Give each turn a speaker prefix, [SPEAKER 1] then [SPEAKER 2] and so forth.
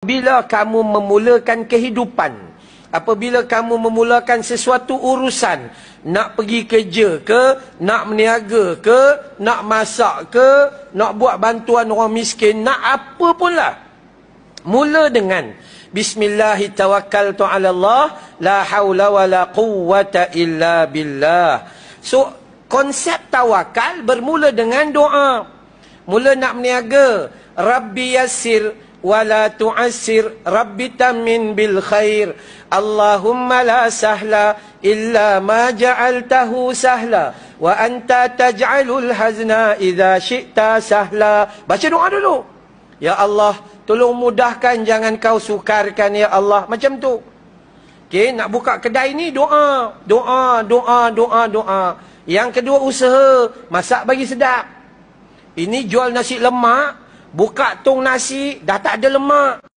[SPEAKER 1] Bila kamu memulakan kehidupan, apabila kamu memulakan sesuatu urusan, nak pergi kerja ke, nak meniaga ke, nak masak ke, nak buat bantuan orang miskin, nak apa pun lah, mula dengan Bismillahirrahmanirrahim, la haula wa la quwwata illa billah. So, konsep tawakal bermula dengan doa. Mula nak meniaga, Rabbi yassir wala tu'assir, Rabbi tamin bil khair, Allahumma la sahla illa ma ja'altahu sahla, wa anta taj'alul hazna idza syi'ta sahla. Baca doa dulu. Ya Allah, tolong mudahkan, jangan kau sukarkan ya Allah. Macam tu. Okey, nak buka kedai ni doa, doa, doa, doa, doa. Yang kedua usaha, masak bagi sedap. Ini jual nasi lemak, buka tong nasi, dah tak ada lemak.